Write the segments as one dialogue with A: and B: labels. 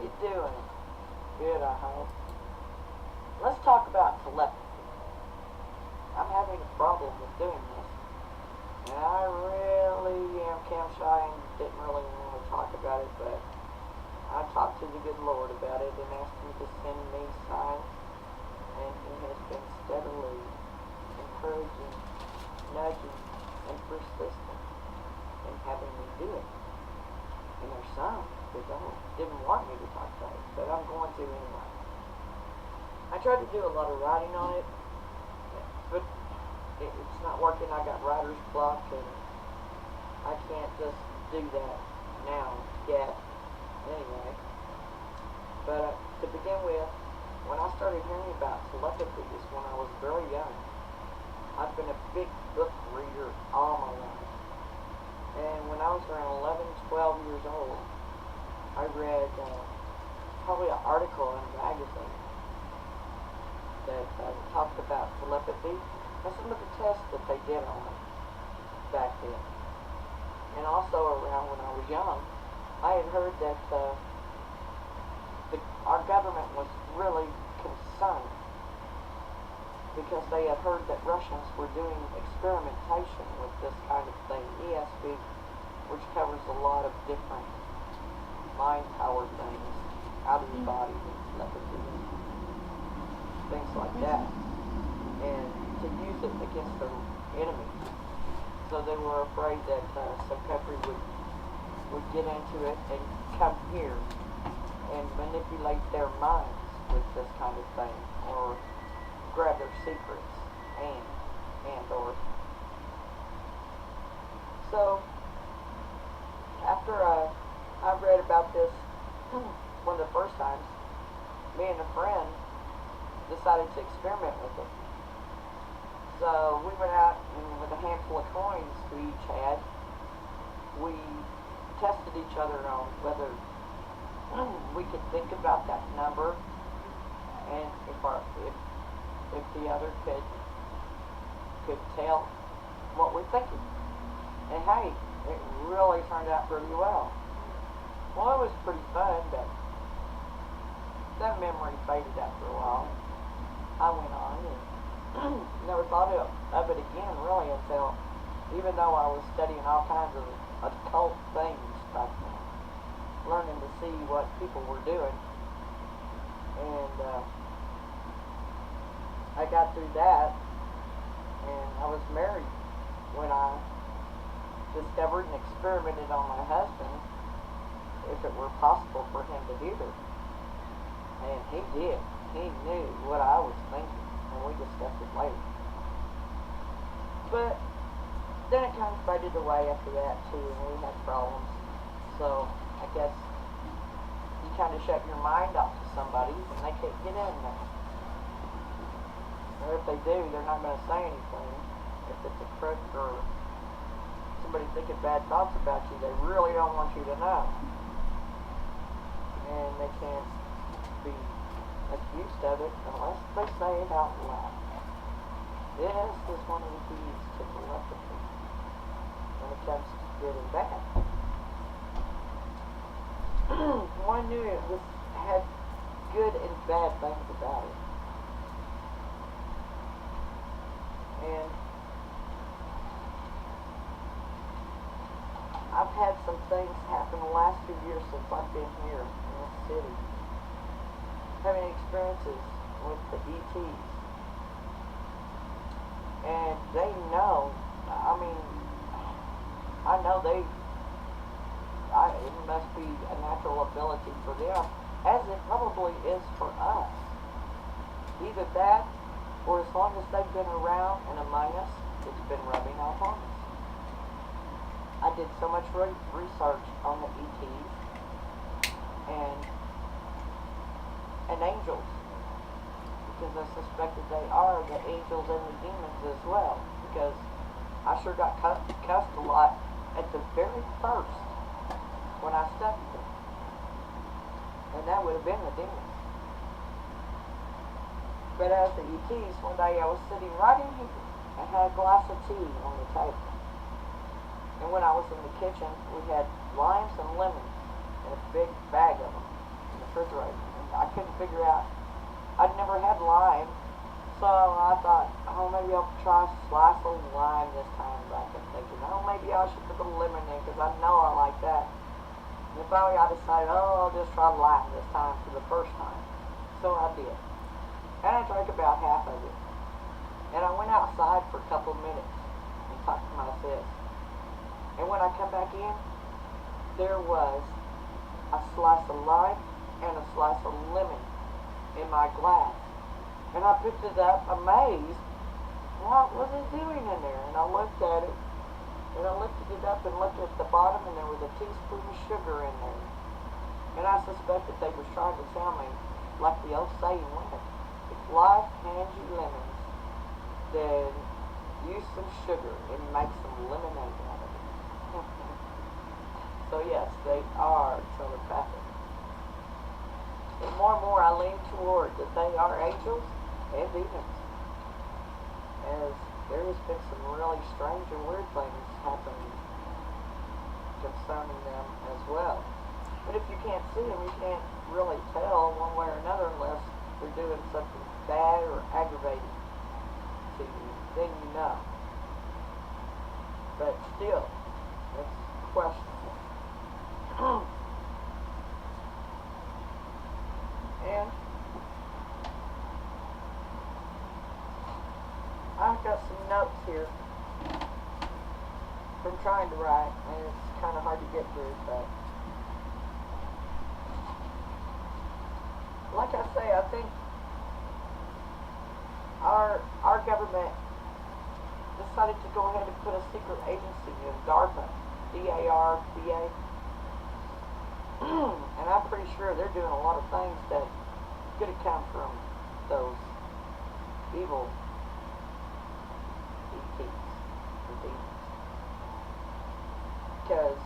A: you doing? Good, I hope. Let's talk about telepathy. I'm having a problem with doing this. And I really am camp shy and didn't really want to talk about it, but I talked to the good Lord about it and asked him to send me signs, and he has been steadily encouraging, nudging, and persistent in having me do it. And there's some that didn't want me to talk about it, but I'm going to anyway. I tried to do a lot of writing on it, but it's not working. I got writer's block, and I can't just do that now yet. Anyway, but to begin with, when I started hearing about telepathy is when I was very young. I've been a big book reader all my life, and when I was around 11, 12 years old, I read probably an article in a magazine that talked about telepathy and some of the tests that they did on it back then. And also around when I was young, I had heard that our government was really concerned because they had heard that Russians were doing experimentation with this kind of thing, ESP, which covers a lot of different mind-powered things out of the body, telepathy, things like that, and to use it against their enemies. So they were afraid that some country would get into it and come here and manipulate their minds with this kind of thing, or grab their secrets or so after I read about this one of the first times, me and a friend decided to experiment with it. So we went out, and with a handful of coins we each had, we tested each other on whether we could think about that number, and if the other could tell what we're thinking. And hey, it really turned out pretty well. Well, it was pretty fun, but that memory faded after a while. I went on and never thought of it again, really, until, even though I was studying all kinds of occult things back then, learning to see what people were doing, and I got through that, and I was married when I discovered and experimented on my husband if it were possible for him to hear it. And he did. He knew what I was thinking, and we discussed it later. But then it kind of faded away after that too, and we had problems. So I guess you kind of shut your mind off to somebody and they can't get in there. Or if they do, they're not going to say anything. If it's a crook or somebody thinking bad thoughts about you, they really don't want you to know. And they can't be accused of it unless they say it out loud. This is one of the keys to telepathy when it comes to good and bad. One knew it had good and bad things about it. And I've had some things happen the last few years since I've been here in this city, having experiences with the ETs. And they know, I know it must be a natural ability for them, as it probably is for us. Either that, or as long as they've been around and among us, it's been rubbing off on us. I did so much research on the ETs and angels, because I suspected they are the angels and the demons as well, because I sure got cussed a lot at the very first when I studied them, and that would have been the demons. But as the ETs, one day I was sitting right in here and had a glass of tea on the table. And when I was in the kitchen, we had limes and lemons in a big bag of them in the refrigerator. And I couldn't figure out. I'd never had lime, so I thought, oh, maybe I'll try a slice of lime this time. But I kept thinking, oh, maybe I should put a lemon in, because I know I like that. And finally I decided, oh, I'll just try lime this time for the first time. So I did. And I drank about half of it. And I went outside for a couple of minutes and talked to my sis. And when I come back in, there was a slice of lime and a slice of lemon in my glass. And I picked it up, amazed. What was it doing in there? And I looked at it, and I lifted it up and looked at the bottom, and there was a teaspoon of sugar in there. And I suspected they were trying to tell me, like the old saying went, if life hands you lemons, then use some sugar and make some lemonade out of it. So yes, they are telepathic. And more I lean toward that they are angels and demons, as there has been some really strange and weird things happening concerning them as well. But if you can't see them, you can't really tell one way or another unless they're doing something bad or aggravating to you. Then you know. But still, it's questionable. And I've got some notes here from trying to write, and it's kind of hard to get through, but like I say, I think our government decided to go ahead and put a secret agency in DARPA, D-A-R-P-A. And I'm pretty sure they're doing a lot of things that could have come from those evil ETs or demons. Because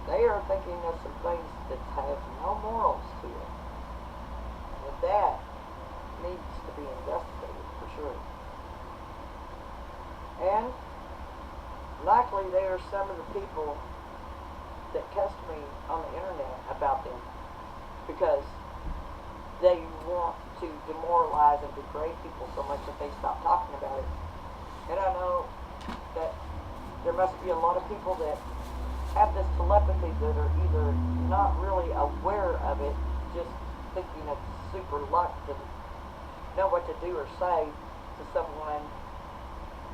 A: they are thinking of some things that have no morals to it. And that needs to be investigated for sure. And likely they are some of the people that cussed me on the internet about them, because they want to demoralize and degrade people so much that they stop talking about it. And I know that there must be a lot of people that have this telepathy that are either not really aware of it, just thinking it's super luck to know what to do or say to someone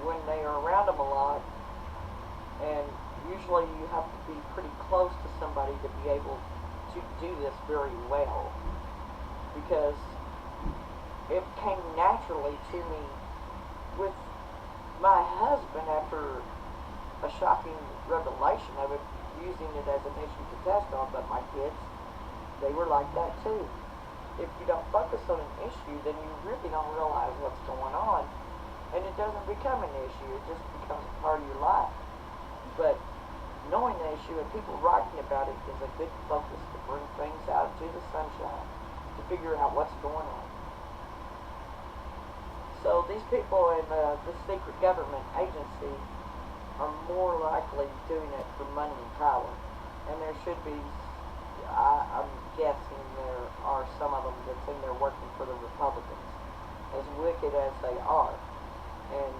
A: when they are around them a lot. And usually you have to be pretty close to somebody to be able to do this very well, because it came naturally to me with my husband after a shocking revelation of it, using it as an issue to test on. But my kids, they were like that too. If you don't focus on an issue, then you really don't realize what's going on, and it doesn't become an issue, it just becomes a part of your life. But knowing the issue and people writing about it is a good focus to bring things out to the sunshine, to figure out what's going on. So these people in the secret government agency are more likely doing it for money and power. And there should be, I'm guessing there are some of them that's in there working for the Republicans, as wicked as they are. And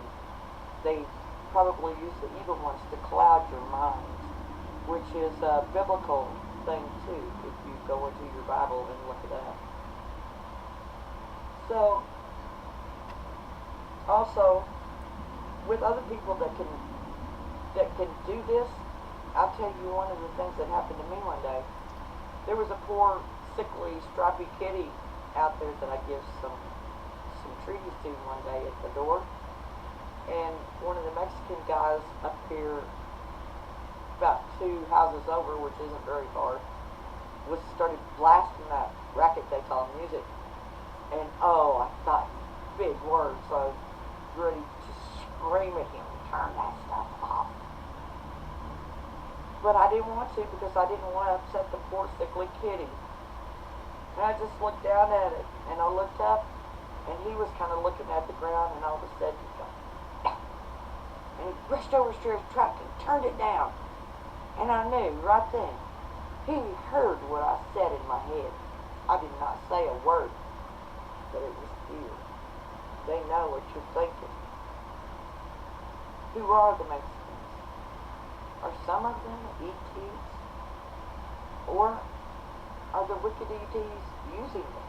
A: they probably use the evil ones to cloud your minds, which is a biblical thing too, if you go into your Bible and look it up. So, also, with other people that can do this, I'll tell you one of the things that happened to me one day. There was a poor, sickly, stripy kitty out there that I give some treaties to one day at the door. And one of the Mexican guys up here, about 2 houses over, which isn't very far, started blasting that racket they call music. And oh, I thought big words, so I was ready to scream at him, turn that stuff off. But I didn't want to, because I didn't want to upset the poor sickly kitty. And I just looked down at it, and I looked up, and he was kind of looking at the ground, and all of a sudden he goes, and he rushed over to his truck and turned it down. And I knew right then He heard what I said in my head. I did not say a word, but it was fear. They know what you're thinking. Who are the Mexicans? Are some of them ETs? Or are the wicked ETs using them?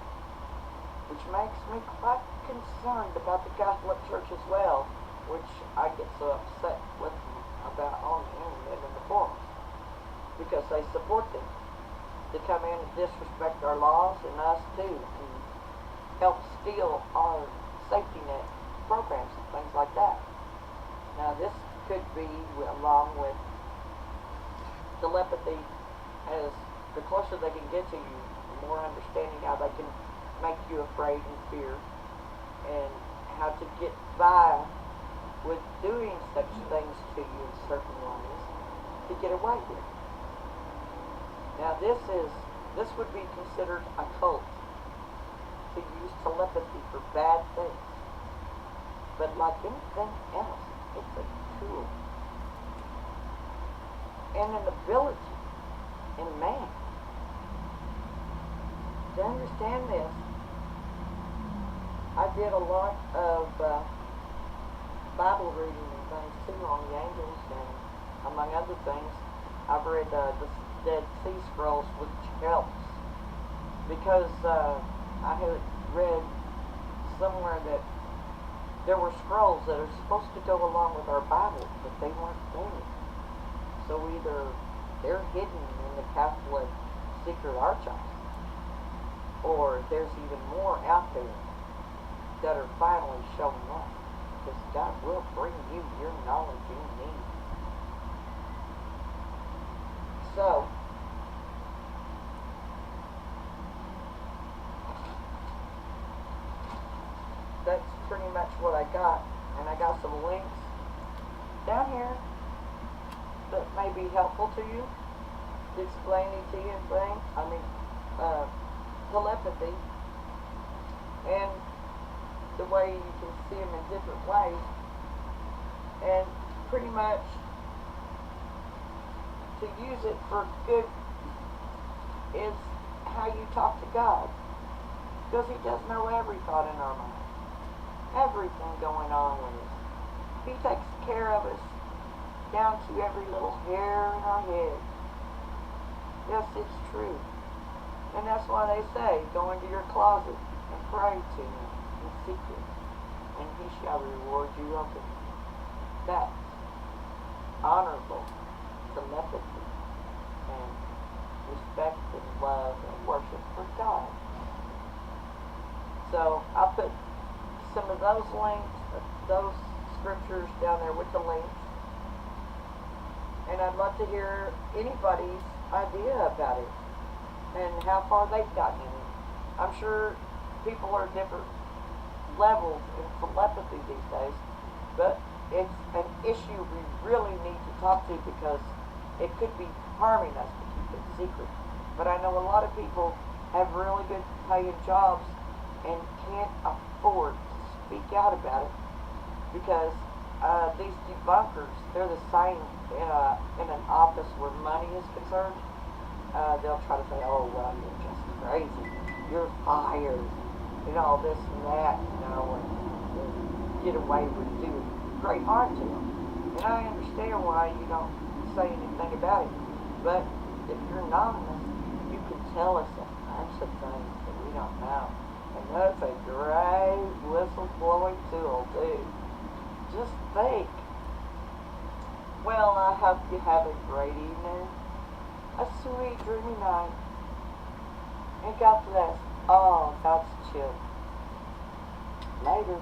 A: Which makes me quite concerned about the Catholic Church as well, which I get so upset with them about on the internet and the forums, because they support them to come in and disrespect our laws and us too, and help steal our safety net programs and things like that. Now this could be along with telepathy, as the closer they can get to you, the more understanding how they can make you afraid and fear, and how to get by with doing such things to you in certain ways to get away with. Now this would be considered a cult, to use telepathy for bad things. But like anything else, it's a tool and an ability in man. To understand this, I did a lot of Bible reading and things too on the angels, and among other things, I've read the Dead Sea Scrolls, which helps, because I had read somewhere that there were scrolls that are supposed to go along with our Bible, but they weren't there. So either they're hidden in the Catholic secret archives, or there's even more out there that are finally showing up, because God will bring you your knowledge you need. So, that's pretty much what I got, and I got some links down here that may be helpful to you, to explain ET and things, telepathy, and the way you can see them in different ways, and pretty much to use it for good is how you talk to God, because He does know every thought in our mind, everything going on with us. He takes care of us down to every little hair in our head. Yes, it's true. And that's why they say, go into your closet and pray to Him in secret, and He shall reward you openly. That's honorable telepathy and respect and love and worship for God. So I'll put some of those links, those scriptures down there with the links. And I'd love to hear anybody's idea about it and how far they've gotten in it. I'm sure people are different levels in telepathy these days, but it's an issue we really need to talk to, because it could be harming us to keep it secret. But I know a lot of people have really good paying jobs and can't afford to speak out about it, because these debunkers, they're the same in an office where money is concerned. They'll try to say, oh, well, you're just crazy, you're fired, and all this and that, and get away with doing great harm to them. And I understand why you don't say anything about it, but if you're anonymous, you can tell us a bunch of things that we don't know, and that's a great whistleblowing tool, too. Just think. Well, I hope you have a great evening, a sweet, dreamy night, and God bless all God's children. Later.